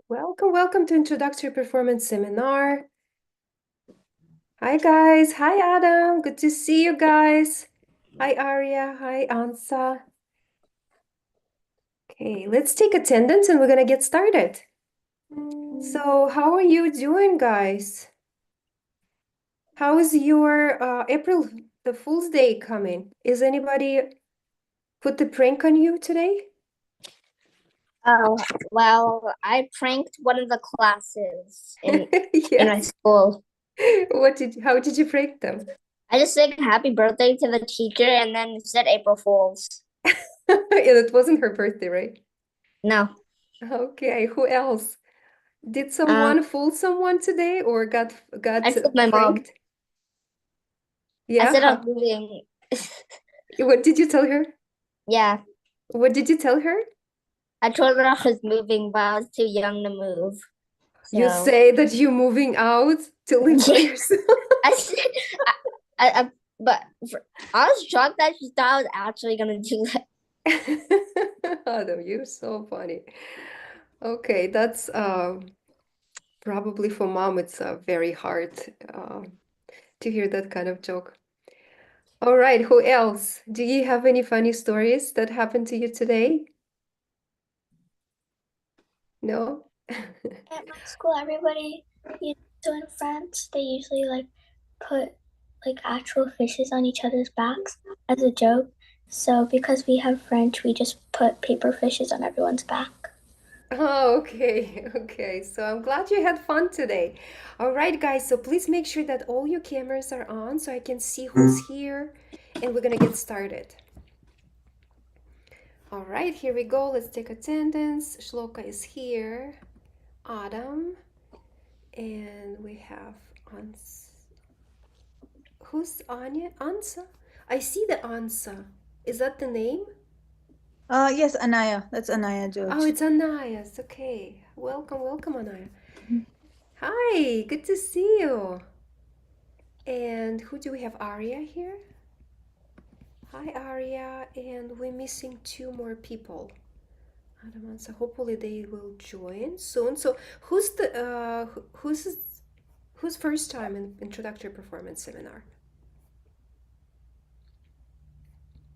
Welcome to Introductory Performance Seminar. Hi guys, hi Adam, good to see you guys. Hi Arya, hi Ansa. Okay, let's take attendance and we're gonna get started. So how are you doing, guys? How is your April the Fool's Day coming? Is anybody put the prank on you today? Oh, well, I pranked one of the classes in my Yes. school. How did you prank them? I just sang happy birthday to the teacher and then said April Fools. Yeah, it wasn't her birthday, right? No. Okay, who else? Did Um, someone fool someone today or got I told my mom. pranked? I Yeah, said I was moving. what did you tell her? Yeah, What did you tell her? I told her I was moving, but I was too young to move. You So, say that you're moving out to live by yeah, yourself. I said, I but I was shocked that she thought I was actually gonna do that. Adam, you're so funny. Okay, that's probably for mom it's very hard to hear that kind of joke. All right, who else? Do you have any funny stories that happened to you today? No? At my school, everybody, so in France, they usually put actual fishes on each other's backs as a joke. So because we have French, we just put paper fishes on everyone's back. Oh, okay, okay. So I'm glad you had fun today. All right, guys, so please make sure that all your cameras are on so I can see who's here, and we're gonna get started. All right, here we go. Let's take attendance. Shloka is here, Adam, and we have Ans. Who's Anya? Ansa? I see the Ansa. Is that the name? Yes, Anaya. That's Anaya Oh, George. it's Anayas. Okay. Welcome, Anaya. Hi, good to see you. And who do we have? Arya here? Hi, Arya. And we're missing two more people. Adam, so hopefully they will join soon. So who's the who's first time in introductory performance seminar?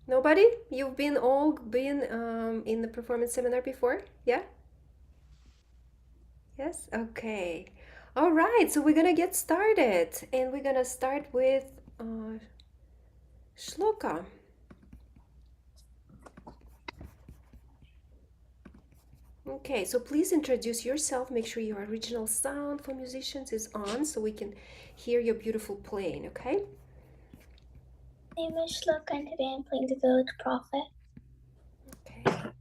Nobody? You've been all been in the performance seminar before? Yeah? Yes? Okay. All right, so we're gonna get started, and we're gonna start with Shloka. Okay, so please introduce yourself. Make sure your original sound for musicians is on so we can hear your beautiful playing, okay? My name is Shloka, and today I'm playing the Village Prophet. Okay.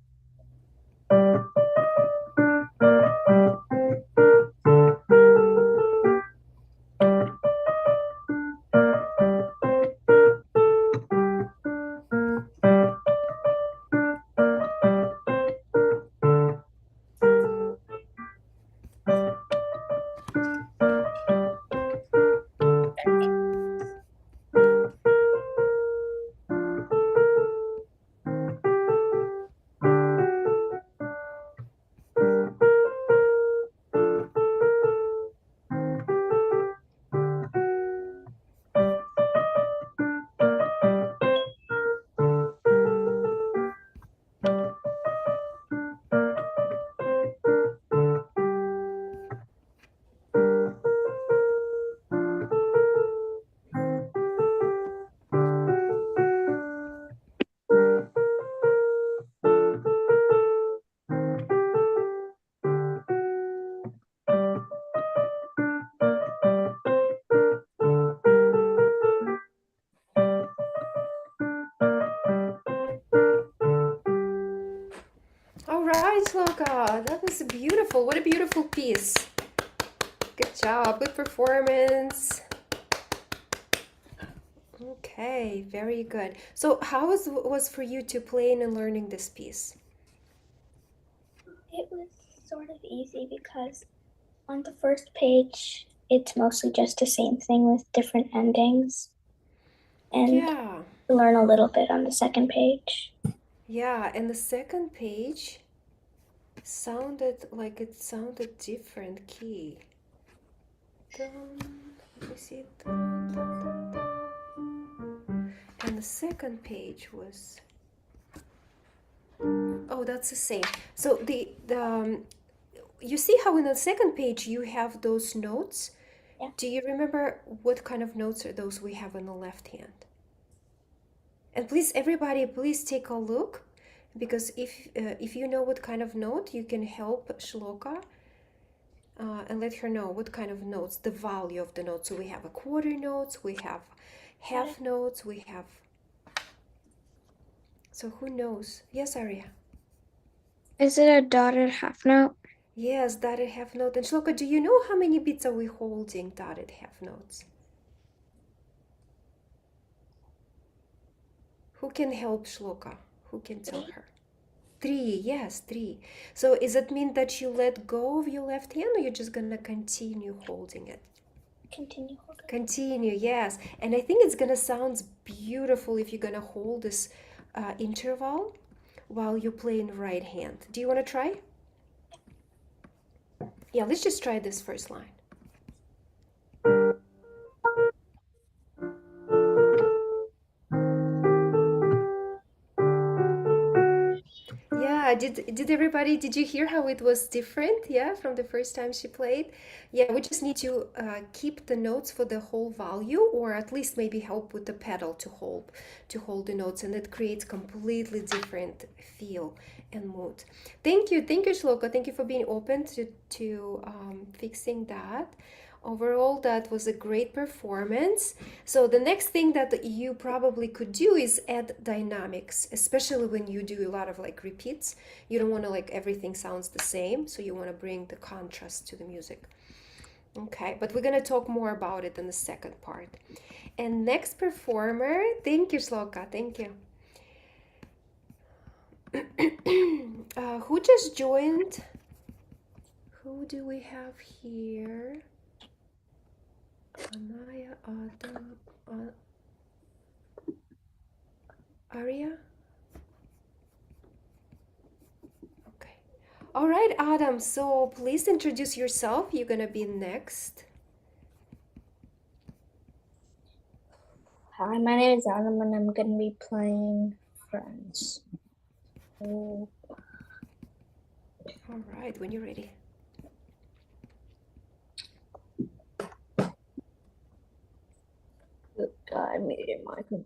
All right, Shloka, that was beautiful. What a beautiful piece. Good job, good performance. Okay, very good. So how was for you to playing and learning this piece? It was sort of easy because on the first page, it's mostly just the same thing with different endings, and Yeah, learn a little bit on the second page. yeah, and the second page, sounded like it sounded different key. Dun, let me see. Dun, dun, dun, dun. And the second page was, oh, that's the same. So you see how in the second page you have those notes? Yeah. Do you remember what kind of notes are those we have on the left hand? And please, everybody, please take a look, because if you know what kind of note, you can help Shloka and let her know what kind of notes, the value of the notes. So we have a quarter notes, we have half notes, we have. So who knows? Yes, Arya. Is it a dotted half note? Yes, dotted half note. And Shloka, do you know how many beats are we holding dotted half notes? Who can help Shloka? Who can tell her? 3, yes, 3. So does it mean that you let go of your left hand, or you're just gonna continue holding it? Continue holding. Continue, yes. And I think it's gonna sound beautiful if you're gonna hold this interval while you're playing right hand. Do you wanna try? Yeah, let's just try this first line. Yeah, did you hear how it was different? Yeah, from the first time she played. Yeah, we just need to keep the notes for the whole value, or at least maybe help with the pedal to hold the notes, and it creates completely different feel and mood. Thank you, Shloka. Thank you for being open to fixing that. Overall, that was a great performance. So the next thing that you probably could do is add dynamics, especially when you do a lot of like repeats. You don't want to like everything sounds the same, so you want to bring the contrast to the music. Okay, but we're gonna talk more about it in the second part. And next performer, thank you, Shloka, thank you. Who just joined? Who do we have here? Anaya, Adam, Arya? Okay. All right, Adam, so please introduce yourself. You're gonna be next. Hi, my name is Adam, and I'm going to be playing Friends. Oh, All right, when you're ready. I muted my computer.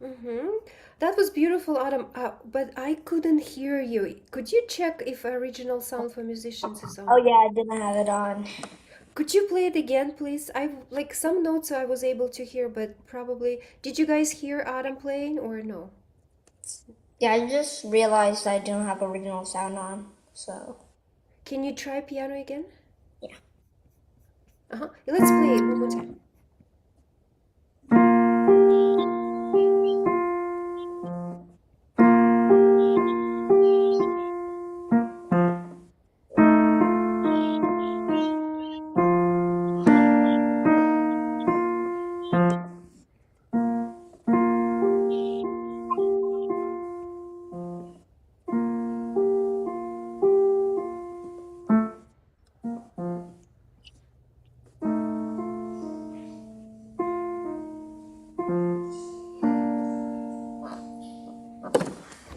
Mm-hmm. That was beautiful, Adam. But I couldn't hear you. Could you check if original sound for musicians is on? Oh yeah, I didn't have it on. Could you play it again, please? I like some notes I was able to hear, but probably did you guys hear Adam playing or no? Yeah, I just realized I don't have original sound on, so. Can you try piano again? Yeah. Uh-huh. Let's play it one more time.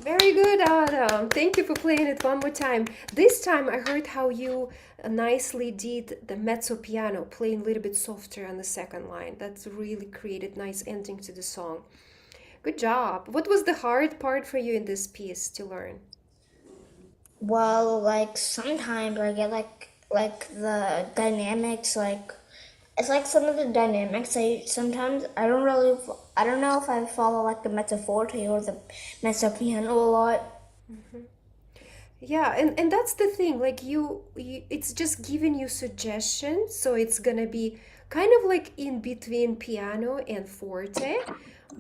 Very good, Adam. Thank you for playing it one more time. This time I heard how you nicely did the mezzo piano, playing a little bit softer on the second line. That's really created nice ending to the song. Good job. What was the hard part for you in this piece to learn? Well, like sometimes I get like the dynamics, like It's like some of the dynamics. I don't know if I follow like the mezzo forte or the mezzo piano a lot. Yeah, and that's the thing. Like it's just giving you suggestions, so it's gonna be kind of like in between piano and forte,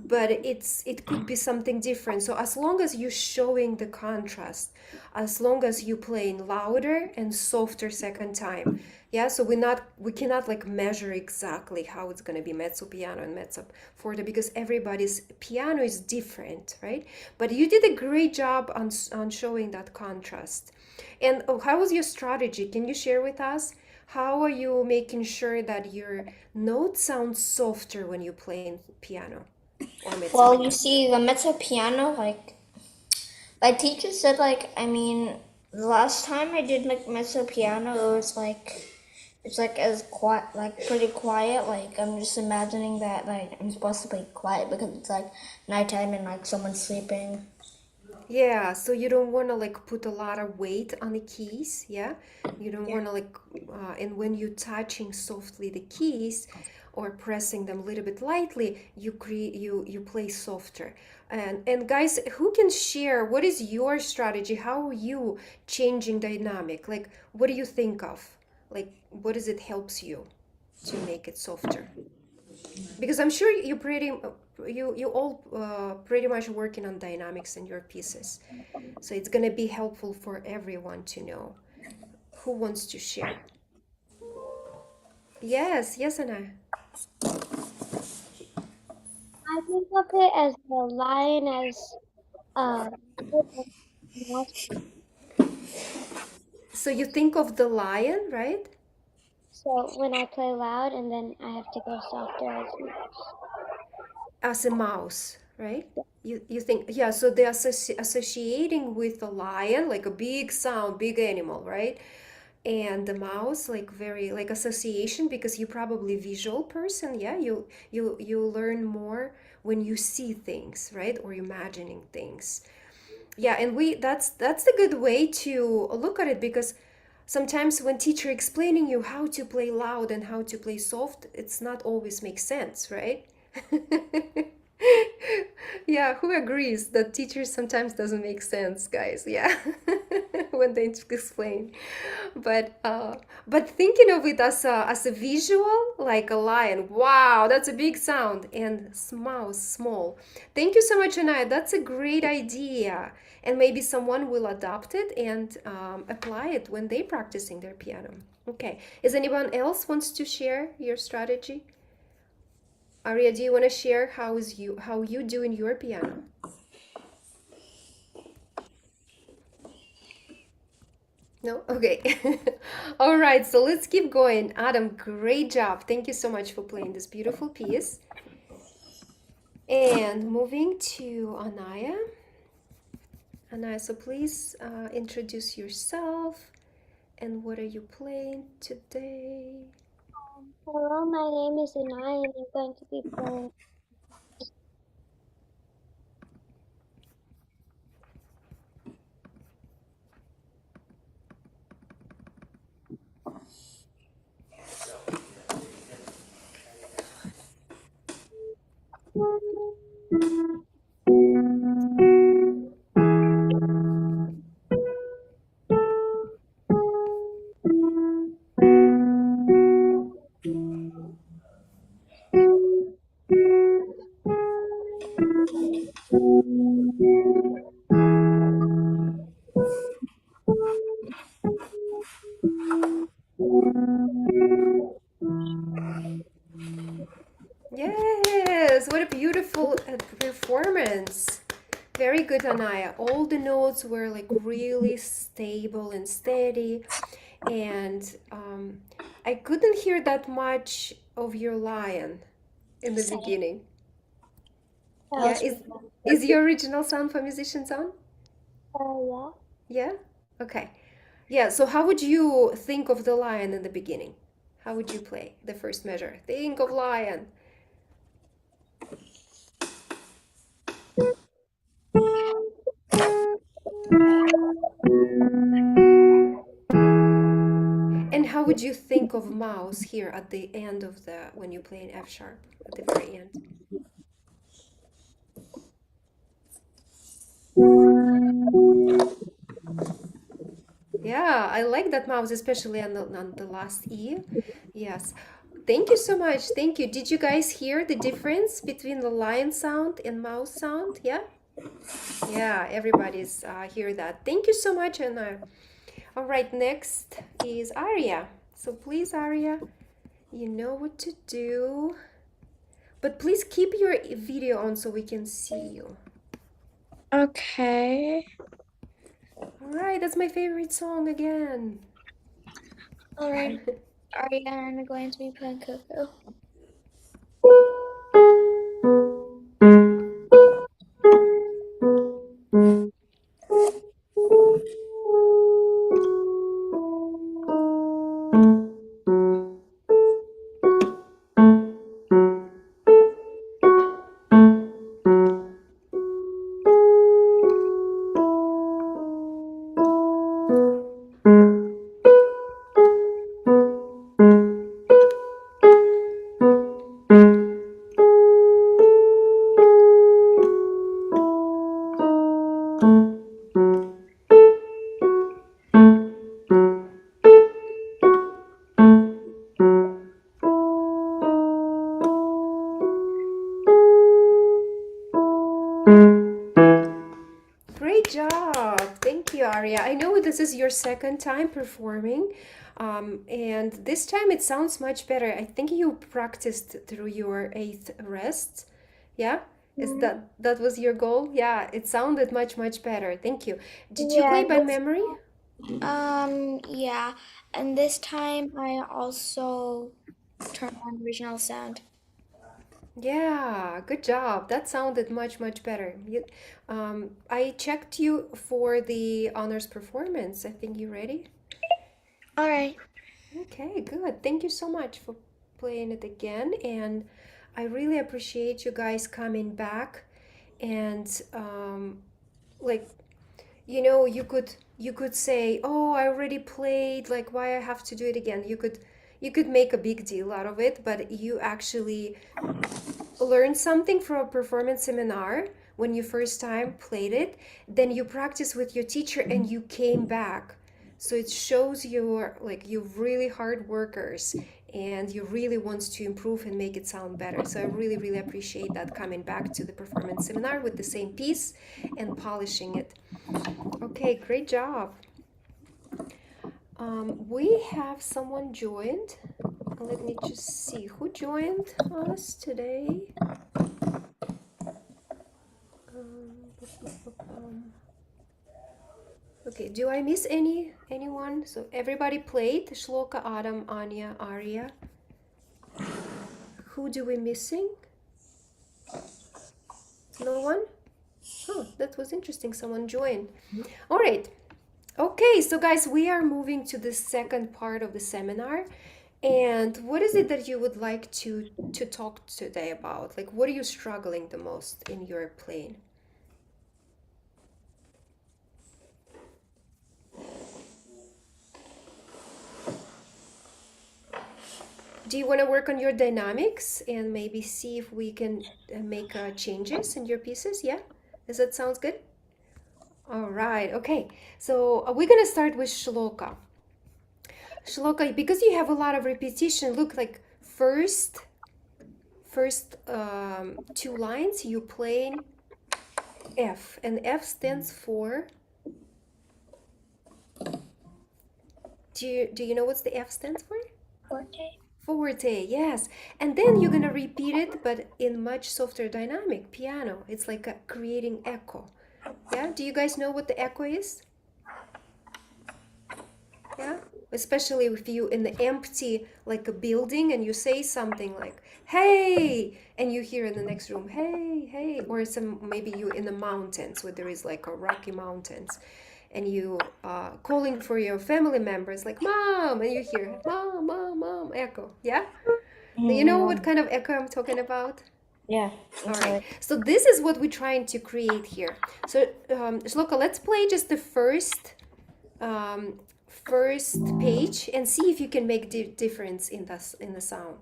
but it could be something different. So as long as you're showing the contrast, as long as you playing louder and softer second time, yeah. So we cannot like measure exactly how it's gonna be mezzo piano and mezzo forte because everybody's piano is different, right? But you did a great job on showing that contrast. And oh, how was your strategy? Can you share with us? How are you making sure that your notes sound softer when you play in piano or mezzo Well, you piano? see, the mezzo piano, like my teacher said, the last time I did like mezzo piano, it's like as quiet, like pretty quiet. Like I'm just imagining that like I'm supposed to play quiet because it's like nighttime and like someone's sleeping. Yeah, so you don't want to like put a lot of weight on the keys, yeah? You don't Yeah. want to like, and when you're touching softly the keys or pressing them a little bit lightly, you play softer. And guys, who can share what is your strategy? How are you changing dynamic? Like, what do you think of? Like, what does it helps you to make it softer? Because I'm sure you all pretty much working on dynamics in your pieces. So it's going to be helpful for everyone to know. Who wants to share? Yes, Anna. I think of it as the lion as uh mouse. So you think of the lion, right? So when I play loud and then I have to go softer as mouse. As a mouse, right? You think, yeah, so they're associating with the lion, like a big sound, big animal, right? And the mouse, like very like association because you're probably visual person, yeah? You learn more when you see things, right? Or imagining things. Yeah, and we that's a good way to look at it because sometimes when teacher explaining you how to play loud and how to play soft, it's not always makes sense, right? Yeah, who agrees that teachers sometimes doesn't make sense, guys? Yeah, when they explain. But but thinking of it as a visual, like a lion, wow, that's a big sound, and mouse, small. Thank you so much, Anaya. That's a great idea, and maybe someone will adopt it and apply it when they practicing their piano. Okay, is anyone else wants to share your strategy? Aria, do you want to share how you do in your piano? No? Okay. All right, so let's keep going. Adam, great job. Thank you so much for playing this beautiful piece. And moving to Anaya. Anaya, so please introduce yourself and what are you playing today? Hello, my name is Anai and I'm going to be playing. Yes, what a beautiful performance. Very good, Anaya. All the notes were like really stable and steady, and I couldn't hear that much of your lion in the Same. beginning. Yeah. Yeah, is your original sound for musician sound? Yeah. Yeah? Okay. Yeah, so how would you think of the lion in the beginning? How would you play the first measure? Think of lion. And how would you think of mouse here at the end of the, when you play an F sharp, at the very end. Yeah, I like that mouse, especially on the last E. Yes. Thank you so much. Thank you. Did you guys hear the difference between the lion sound and mouse sound? Yeah? Yeah, everybody's hear that. Thank you so much, Anna. All right, next is Aria. So please, Aria, you know what to do. But please keep your video on so we can see you. Okay. All right, that's my favorite song again. All right. Ariana, I'm going to be playing Coco. Great job. Thank you, Aria. I know this is your second time performing, and this time it sounds much better. I think you practiced through your eighth rest. Yeah? Is that was your goal? Yeah, it sounded much better. Thank you. Did you play by memory? Yeah, and this time I also turned on original sound. Yeah, good job. That sounded much better. I checked you for the honors performance. I think you're ready. All right. Okay, good. Thank you so much for playing it again. And I really appreciate you guys coming back. And like, you could say, "Oh, I already played. Like, why I have to do it again?" You could make a big deal out of it, but you actually learned something from a performance seminar when you first time played it, then you practice with your teacher and you came back. So it shows you're really hard workers and you really want to improve and make it sound better. So I really appreciate that, coming back to the performance seminar with the same piece and polishing it. Okay, great job. We have someone joined. Let me just see who joined us today. Okay, do I miss anyone? So everybody played Shloka, Adam, Anya, Arya. Who do we missing? No one? Huh, that was interesting. Someone joined. All right. Okay, so guys, we are moving to the second part of the seminar. And what is it that you would like to talk today about? Like, what are you struggling the most in your playing? Do you want to work on your dynamics and maybe see if we can make changes in your pieces? Yeah? Does that sound good? All right, okay. So we're going to start with Shloka. Shloka, because you have a lot of repetition, look, like first two lines you playing F, and F stands for, do you know what's the F stands for? Forte. Forte, yes. And then you're gonna repeat it, but in much softer dynamic, piano. It's like creating echo. Yeah, do you guys know what the echo is? Yeah, especially if you in the empty, like a building, and you say something like, hey, and you hear in the next room, hey, or maybe you in the mountains where there is like a rocky mountains, and you calling for your family members like mom, and you hear mom, echo. Yeah, do you know what kind of echo I'm talking about? Yeah. All right, so this is what we're trying to create here. So Shloka, let's play just the first page and see if you can make difference in the sound.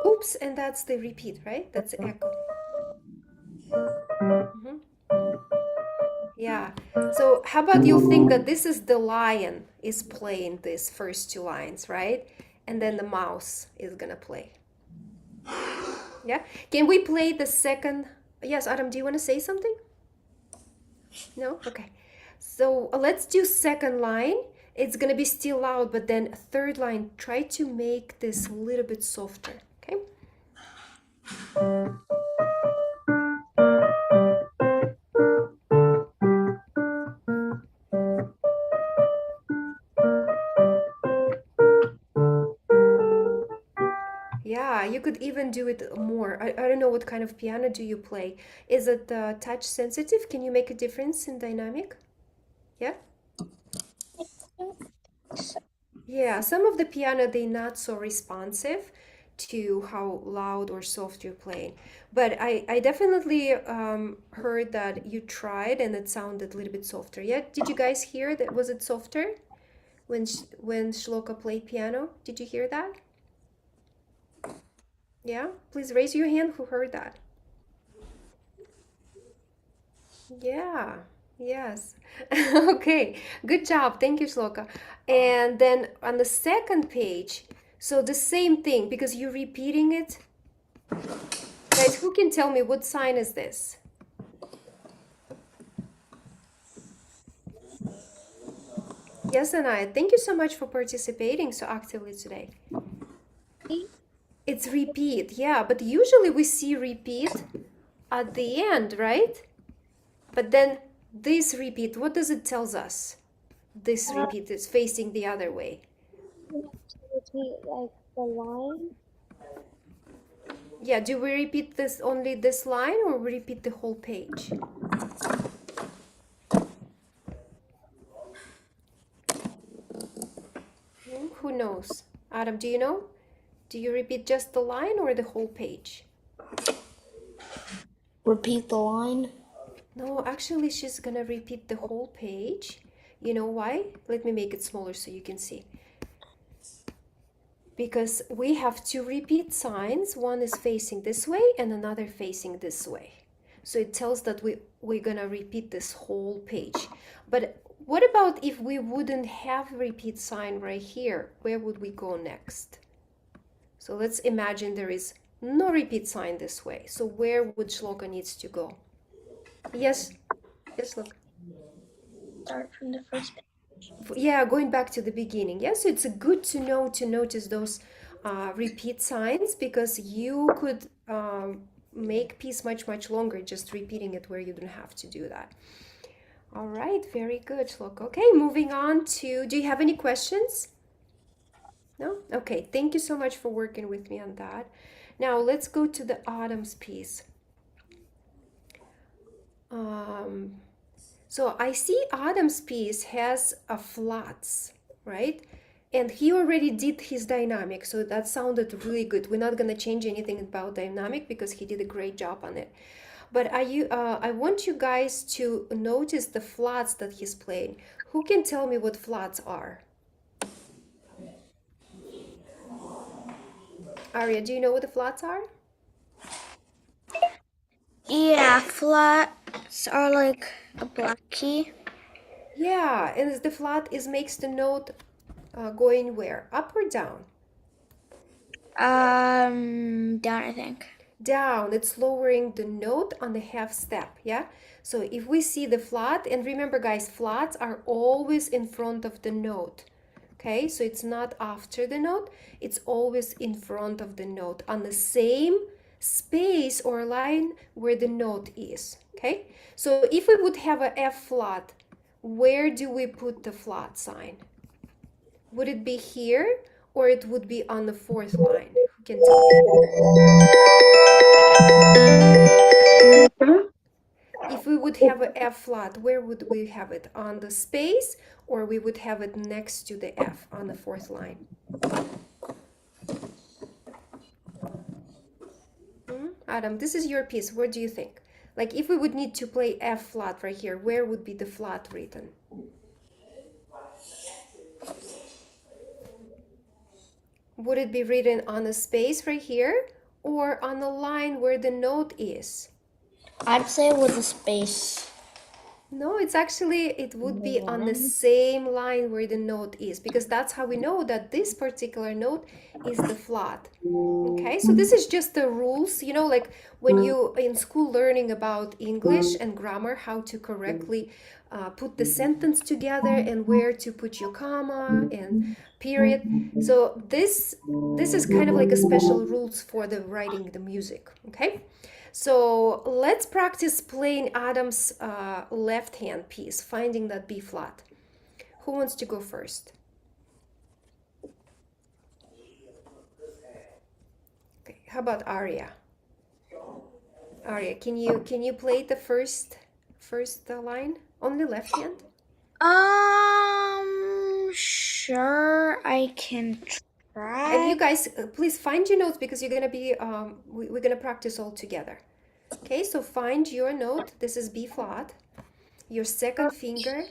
Oops, and that's the repeat, right? That's the echo. Yeah. So how about you think that this is the lion is playing these first two lines, right? And then the mouse is gonna play. Yeah. Can we play the second? Yes, Adam, do you want to say something? No? Okay. So let's do second line. It's gonna be still loud, but then third line, try to make this a little bit softer. Okay. Yeah, you could even do it more. I don't know what kind of piano do you play. Is it touch sensitive? Can you make a difference in dynamic? Yeah? Yeah, some of the piano, they're not so responsive to how loud or soft you're playing. But I definitely heard that you tried and it sounded a little bit softer. Yeah, did you guys hear that? Was it softer when Shloka played piano? Did you hear that? Yeah, please raise your hand who heard that. Yeah, yes. Okay, good job. Thank you, Shloka. And then on the second page, so the same thing because you're repeating it. Guys, who can tell me what sign is this? Yes, Anaya, thank you so much for participating so actively today. It's repeat, yeah, but usually we see repeat at the end, right? But then this repeat, what does it tells us? This repeat is facing the other way. Repeat like the line. Yeah, do we repeat this only this line or we repeat the whole page? Who knows? Adam, do you know? Do you repeat just the line or the whole page? Repeat the line. No, actually she's gonna repeat the whole page. You know why? Let me make it smaller so you can see. Because we have two repeat signs. One is facing this way and another facing this way. So it tells that we're gonna repeat this whole page. But what about if we wouldn't have repeat sign right here? Where would we go next? So let's imagine there is no repeat sign this way. So where would Shloka needs to go? Yes, yes, look. Start from the first page. Yeah, going back to the beginning. Yes, it's good to know to notice those repeat signs because you could make piece much longer just repeating it where you don't have to do that. All right, very good, Shloka. Okay, moving on to, do you have any questions? No? Okay, thank you so much for working with me on that. Now let's go to the Autumn's piece. So I see Adam's piece has a flats, right? And he already did his dynamic, so that sounded really good. We're not gonna change anything about dynamic because he did a great job on it. But I want you guys to notice the flats that he's playing. Who can tell me what flats are? Arya, do you know what the flats are? Yeah, flats are like a black key. Yeah, and the flat is makes the note going where? Up or down? Down, I think. Down, it's lowering the note on the half step, yeah? So if we see the flat, and remember guys, flats are always in front of the note, okay? So it's not after the note, it's always in front of the note on the same space or line where the note is, okay? So if we would have a F flat, where do we put the flat sign? Would it be here or it would be on the fourth line? Who can tell me? If we would have a F flat, where would we have it? On the space, or we would have it next to the F on the fourth line? Adam, this is your piece. What do you think? Like if we would need to play F flat right here, where would be the flat written? Would it be written on a space right here or on the line where the note is? I'd say with a space. No, it's actually, it would be on the same line where the note is, because that's how we know that this particular note is the flat. Okay, so this is just the rules, you know, like when you in school learning about English and grammar, how to correctly put the sentence together and where to put your comma and period. So this is kind of like a special rules for the writing the music. Okay. So let's practice playing Adam's left hand piece, finding that B flat. Who wants to go first? Okay, how about Aria? Aria, can you play the first line? Only left hand? Sure, I can try. And you guys, please find your notes because you're gonna be we're gonna practice all together. Okay, so find your note. This is B flat. Your second finger.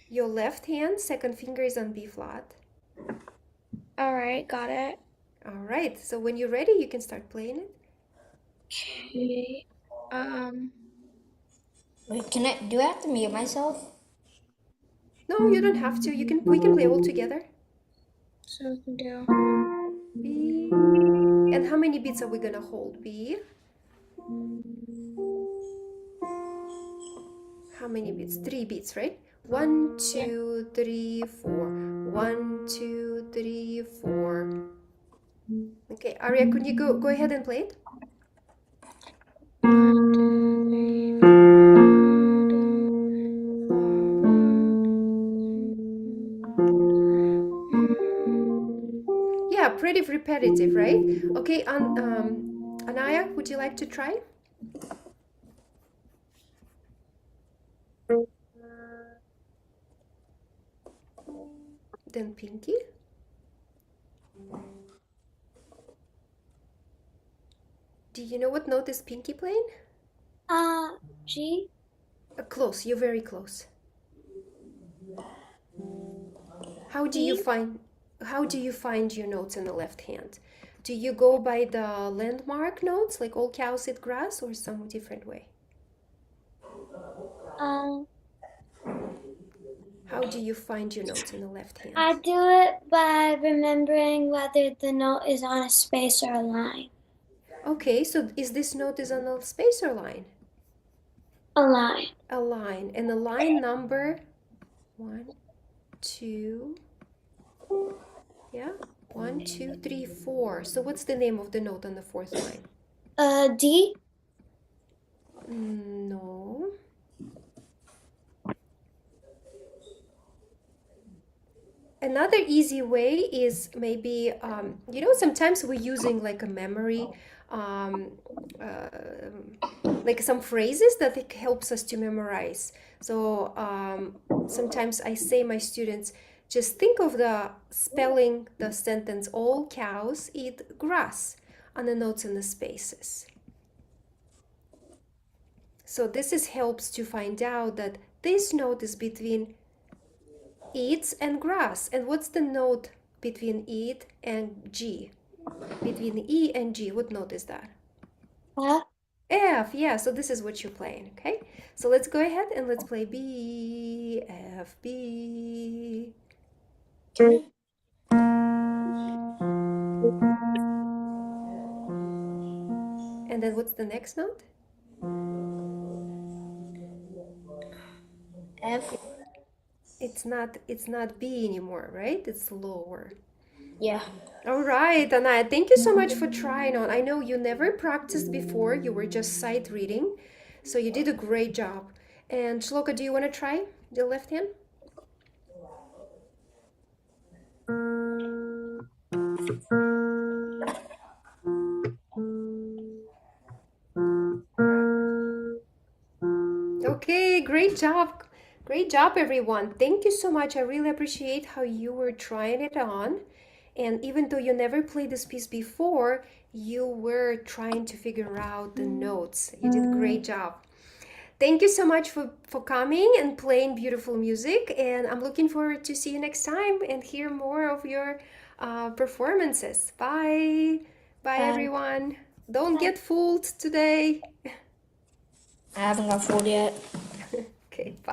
Your left hand, second finger is on B flat. All right, got it. All right, so when you're ready, you can start playing it. Okay. Wait, do I have to mute myself? No, you don't have to. We can play all together. So we can do. B. And how many beats are we gonna hold? B. How many beats? 3 beats, right? 1, 2, 3, 4. 1, 2, 3, 4. Okay, Aria, could you go ahead and play it? Yeah, pretty repetitive, right? Okay, Anaya, would you like to try? Then Pinky. Do you know what note is Pinky playing? G. Close, you're very close. How do you find your notes in the left hand? Do you go by the landmark notes, like all cows eat grass, or some different way? How do you find your notes in the left hand? I do it by remembering whether the note is on a space or a line. Okay, so is this note is on a space or line? A line. A line. And the line number 1, 2, yeah, 1, 2, 3, 4. So what's the name of the note on the fourth line? D. No. Another easy way is maybe, you know, sometimes we're using like a memory, like some phrases that it helps us to memorize. So sometimes I say my students, just think of the spelling the sentence, all cows eat grass, on the notes and the spaces. So this helps to find out that this note is between eats and grass. And what's the note between eat and G? Between E and G, what note is that? F. F, yeah, so this is what you're playing, okay? So let's go ahead and let's play B, F, B. And then what's the next note? F. It's not B anymore, right? It's lower. Yeah. All right, Anaya, thank you so much for trying on. I know you never practiced before, you were just sight reading, so you did a great job. And Shloka, do you want to try the left hand? Okay, great job. Great job, everyone. Thank you so much. I really appreciate how you were trying it on. And even though you never played this piece before, you were trying to figure out the notes. You did a great job. Thank you so much for coming and playing beautiful music. And I'm looking forward to see you next time and hear more of your performances. Bye. Bye, Bye. everyone. Don't get fooled today. I haven't got fooled yet. Okay, bye.